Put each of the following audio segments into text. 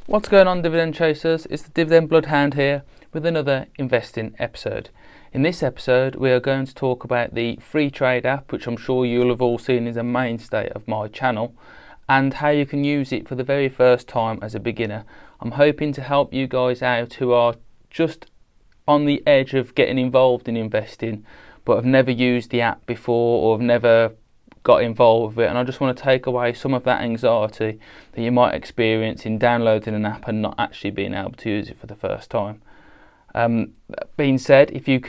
What's going on, Dividend Chasers? It's the Dividend Bloodhound here with another investing episode. In this episode we are going to talk about the Freetrade app, which I'm sure you'll have all seen is a mainstay of my channel, and how you can use it for the very first time as a beginner. I'm hoping to help you guys out who are just on the edge of getting involved in investing but have never used the app before or have never got involved with it, and I just want to take away some of that anxiety that you might experience in downloading an app and not actually being able to use it for the first time. That being said, if you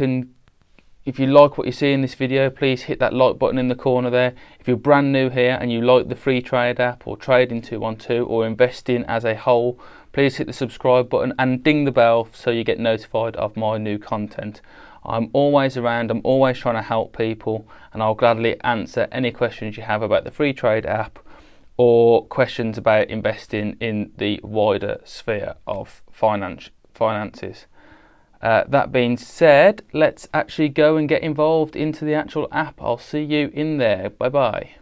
like what you see in this video, please hit that like button in the corner there. If you're brand new here and you like the Freetrade app or Trading 212 or investing as a whole, please hit the subscribe button and ding the bell so you get notified of my new content. I'm always around, I'm always trying to help people, and I'll gladly answer any questions you have about the Freetrade app or questions about investing in the wider sphere of finances. That being said, let's actually go and get involved into the actual app. I'll see you in there. Bye bye.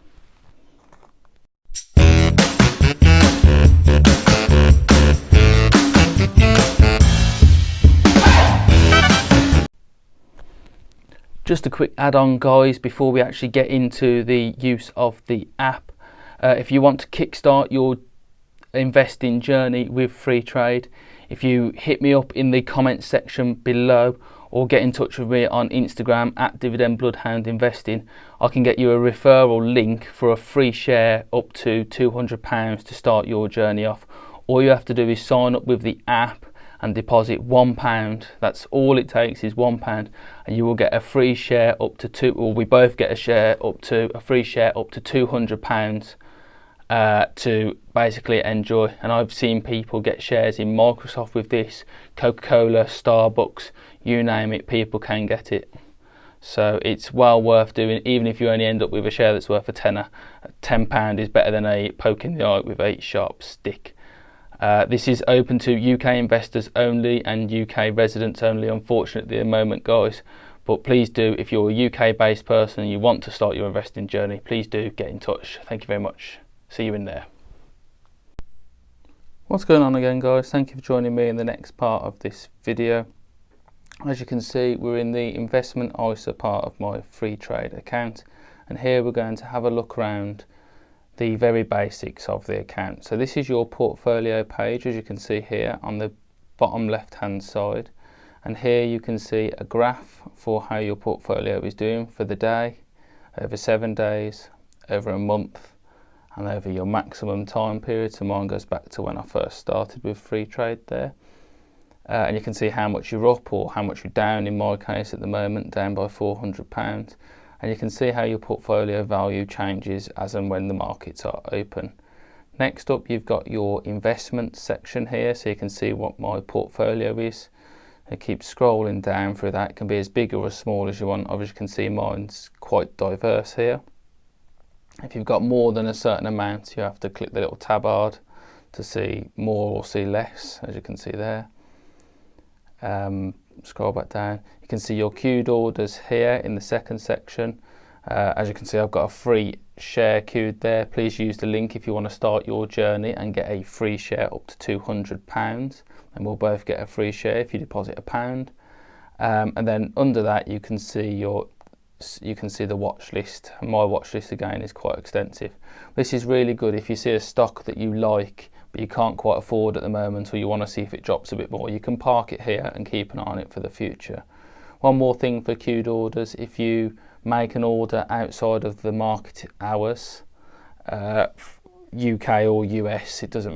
Just a quick add-on, guys, before we actually get into the use of the app. If you want to kickstart your investing journey with Freetrade, if you hit me up in the comments section below or get in touch with me on Instagram at Dividend Bloodhound Investing, I can get you a referral link for a free share up to £200 to start your journey off. All you have to do is sign up with the app and deposit £1. That's all it takes, is £1, and you will get a free share up to we both get a free share up to £200 to basically enjoy. And I've seen people get shares in Microsoft with this, Coca-Cola, Starbucks, you name it, people can get it. So it's well worth doing, even if you only end up with a share that's worth a tenner. £10 is better than a poke in the eye with a sharp stick. This is open to UK investors only and UK residents only, unfortunately at the moment, guys. But please do, if you're a UK based person and you want to start your investing journey, please do get in touch. Thank you very much. See you in there. What's going on again, guys? Thank you for joining me in the next part of this video. As you can see, we're in the investment ISA part of my Freetrade account, and here we're going to have a look around the very basics of the account. So this is your portfolio page, as you can see here on the bottom left hand side, and here you can see a graph for how your portfolio is doing for the day, over 7 days, over a month, and over your maximum time period. So mine goes back to when I first started with Freetrade there, and you can see how much you're up or how much you're down. In my case at the moment, down by £400. And you can see how your portfolio value changes as and when the markets are open. Next up, you've got your investment section here, so you can see what my portfolio is. I keep scrolling down through that. It can be as big or as small as you want. Obviously, you can see mine's quite diverse here. If you've got more than a certain amount, you have to click the little tab card to see more or see less, as you can see there. Scroll back down, you can see your queued orders here in the second section. As you can see, I've got a free share queued there. Please use the link if you want to start your journey and get a free share up to £200, and we'll both get a free share if you deposit £1. And then under that you can see the watch list. My watch list again is quite extensive. This is really good if you see a stock that you like but you can't quite afford at the moment, or you want to see if it drops a bit more. You can park it here and keep an eye on it for the future. One more thing for queued orders: if you make an order outside of the market hours, UK or US, it doesn't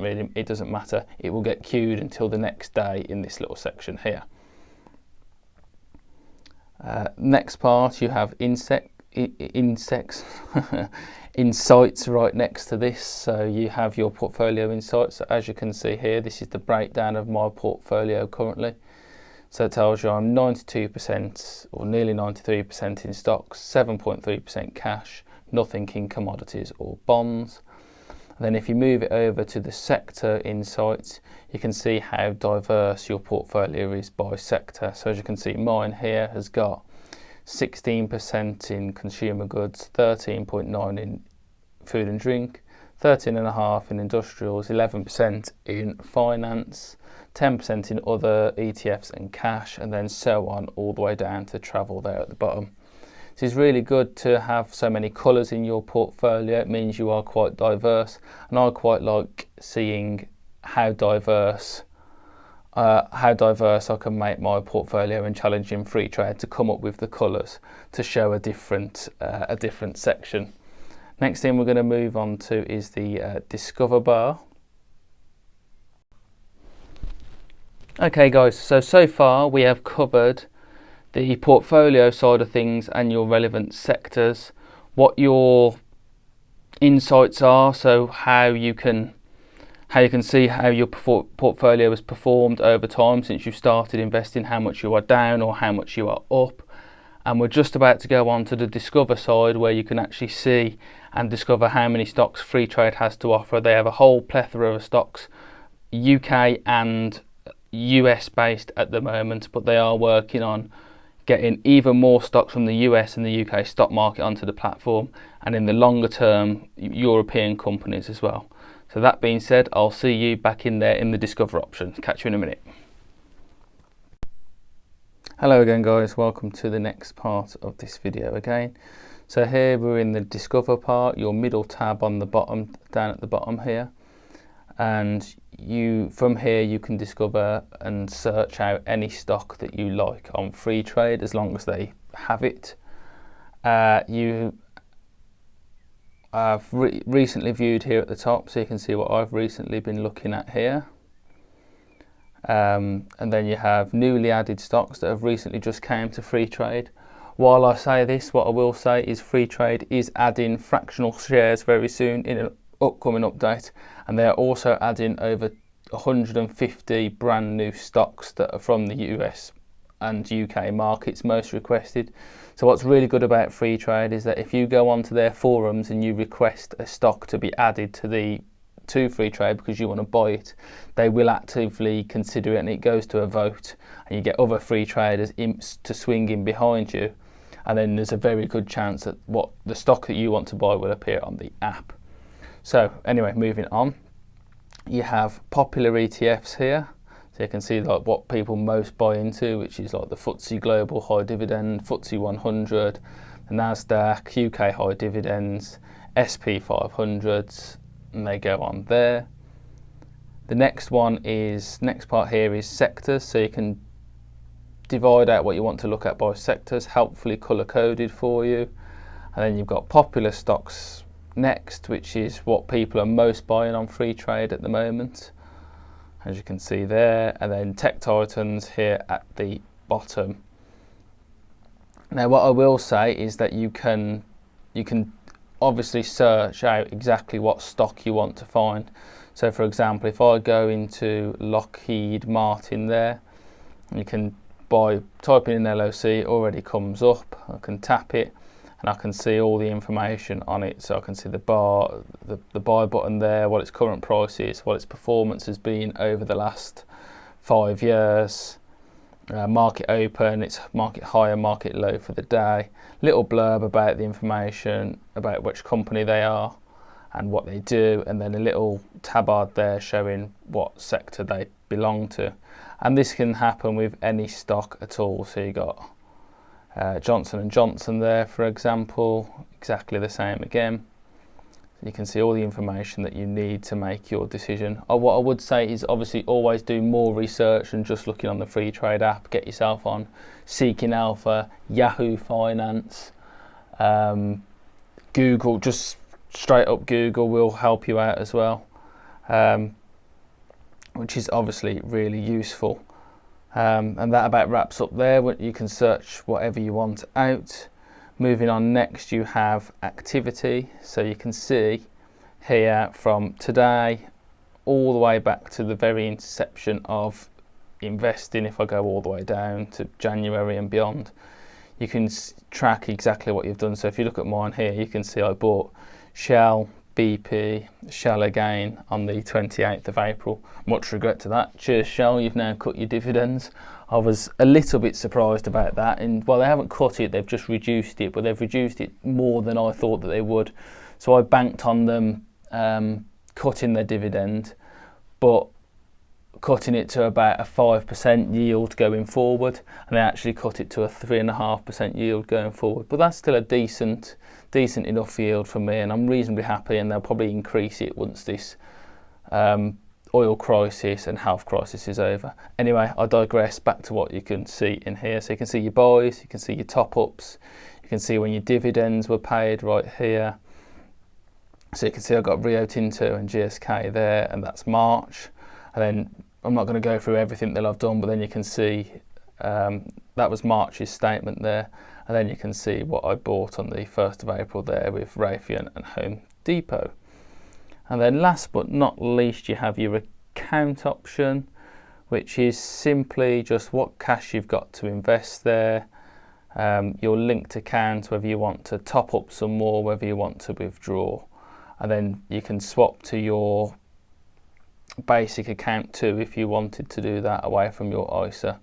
matter. It will get queued until the next day in this little section here. Next part, you have insights right next to this. So you have your portfolio insights. So as you can see here, this is the breakdown of my portfolio currently. So it tells you I'm 92% or nearly 93% in stocks, 7.3% cash, nothing in commodities or bonds. And then if you move it over to the sector insights, you can see how diverse your portfolio is by sector. So as you can see, mine here has got 16% in consumer goods, 13.9% in food and drink, 13.5% in industrials, 11% in finance, 10% in other ETFs and cash, and then so on all the way down to travel there at the bottom. So it's really good to have so many colours in your portfolio. It means you are quite diverse, and I quite like seeing how diverse I can make my portfolio and challenging Freetrade to come up with the colours to show a different section. Next thing we're going to move on to is the Discover bar. Okay guys, so far we have covered the portfolio side of things and your relevant sectors, what your insights are, so how you can see how your portfolio has performed over time since you started investing, how much you are down or how much you are up. And we're just about to go on to the Discover side, where you can actually see and discover how many stocks Freetrade has to offer. They have a whole plethora of stocks, UK and US based at the moment, but they are working on getting even more stocks from the US and the UK stock market onto the platform, and in the longer term European companies as well. So that being said, I'll see you back in there in the Discover option. Catch you in a minute. Hello again guys, welcome to the next part of this video again. So here we're in the Discover part, your middle tab on the bottom, down at the bottom here, and from here you can discover and search out any stock that you like on Freetrade as long as they have it. I've recently viewed here at the top, so you can see what I've recently been looking at here. And then you have newly added stocks that have recently just came to Freetrade. While I say this, what I will say is Freetrade is adding fractional shares very soon in an upcoming update, and they are also adding over 150 brand new stocks that are from the US and UK markets, most requested. So what's really good about Freetrade is that if you go onto their forums and you request a stock to be added to Freetrade because you want to buy it, they will actively consider it, and it goes to a vote, and you get other free traders imps to swing in behind you, and then there's a very good chance that the stock that you want to buy will appear on the app. So anyway, moving on, you have popular ETFs here. So you can see like what people most buy into, which is like the FTSE Global High Dividend, FTSE 100, the NASDAQ, UK High Dividends, SP 500s, and they go on there. The next part here is sectors, so you can divide out what you want to look at by sectors, helpfully colour coded for you. And then you've got popular stocks next, which is what people are most buying on Freetrade at the moment, as you can see there, and then tech titans here at the bottom. Now what I will say is that you can obviously search out exactly what stock you want to find. So for example, if I go into Lockheed Martin there, you can type in LOC, it already comes up. I can tap it and I can see all the information on it. So I can see the buy button there, what its current price is, what its performance has been over the last 5 years, market open, its market high and market low for the day, little blurb about the information about which company they are and what they do, and then a little tabard there showing what sector they belong to. And this can happen with any stock at all. So you got Johnson & Johnson there, for example, exactly the same again. You can see all the information that you need to make your decision. What I would say is obviously always do more research than just looking on the Freetrade app. Get yourself on Seeking Alpha, Yahoo Finance, Google, just straight up Google will help you out as well, which is obviously really useful. And that about wraps up there. You can search whatever you want out. Moving on, next you have activity. So you can see here from today all the way back to the very inception of investing. If I go all the way down to January and beyond, you can track exactly what you've done. So if you look at mine here, you can see I bought Shell, BP, Shell again on the 28th of April. Much regret to that. Cheers Shell, you've now cut your dividends. I was a little bit surprised about that, and well, they haven't cut it, they've just reduced it, but they've reduced it more than I thought that they would. So I banked on them cutting their dividend, but cutting it to about a 5% yield going forward, and they actually cut it to a 3.5% yield going forward. But that's still a decent enough yield for me, and I'm reasonably happy, and they'll probably increase it once this oil crisis and health crisis is over. Anyway, I digress. Back to what you can see in here. So you can see your buys, you can see your top-ups, you can see when your dividends were paid right here. So you can see I've got Rio Tinto and GSK there, and that's March. And then I'm not going to go through everything that I've done, but then you can see that was March's statement there. And then you can see what I bought on the 1st of April there with Raytheon and Home Depot. And then last but not least, you have your account option, which is simply just what cash you've got to invest there. Your linked account, whether you want to top up some more, whether you want to withdraw. And then you can swap to your basic account too if you wanted to do that away from your ISA.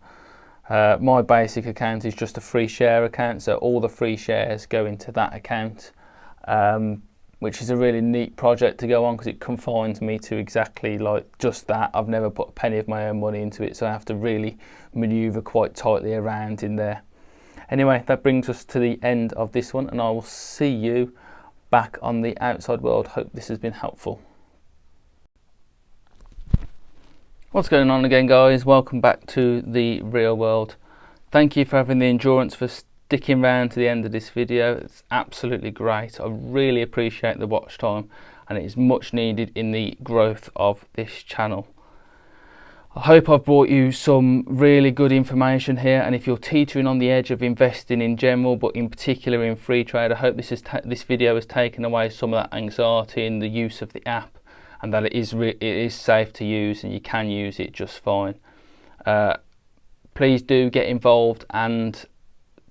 My basic account is just a free share account, so all the free shares go into that account, which is a really neat project to go on because it confines me to exactly like just that. I've never put a penny of my own money into it, so I have to really manoeuvre quite tightly around in there. Anyway, that brings us to the end of this one, and I will see you back on the outside world. Hope this has been helpful. What's going on again, guys? Welcome back to the real world. Thank you for having the endurance for sticking around to the end of this video. It's absolutely great. I really appreciate the watch time, and it is much needed in the growth of this channel. I hope I've brought you some really good information here, and if you're teetering on the edge of investing in general, but in particular in Freetrade, I hope this video has taken away some of that anxiety in the use of the app, and that it is safe to use and you can use it just fine. Please do get involved and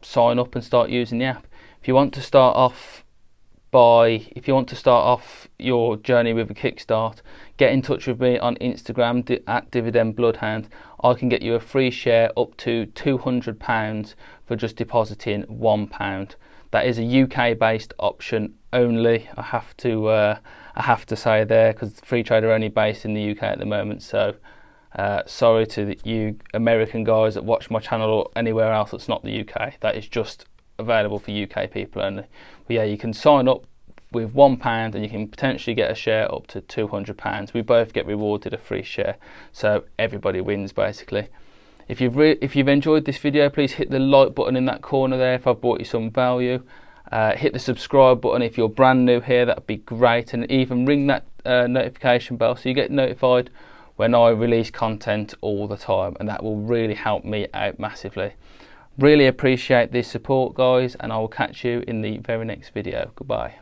sign up and start using the app. If you want to start off your journey with a kickstart, get in touch with me on Instagram at Dividend Bloodhound. I can get you a free share up to £200 for just depositing £1. That is a UK based option only. I have to say there, because Freetrade are only based in the UK at the moment. So sorry to you American guys that watch my channel or anywhere else that's not the UK. That is just available for UK people only. But yeah, you can sign up with £1 and you can potentially get a share up to £200. We both get rewarded a free share, so everybody wins basically. If you've enjoyed this video, please hit the like button in that corner there if I've brought you some value. Hit the subscribe button if you're brand new here, that'd be great, and even ring that notification bell so you get notified when I release content all the time, and that will really help me out massively. Really appreciate this support, guys, and I will catch you in the very next video. Goodbye.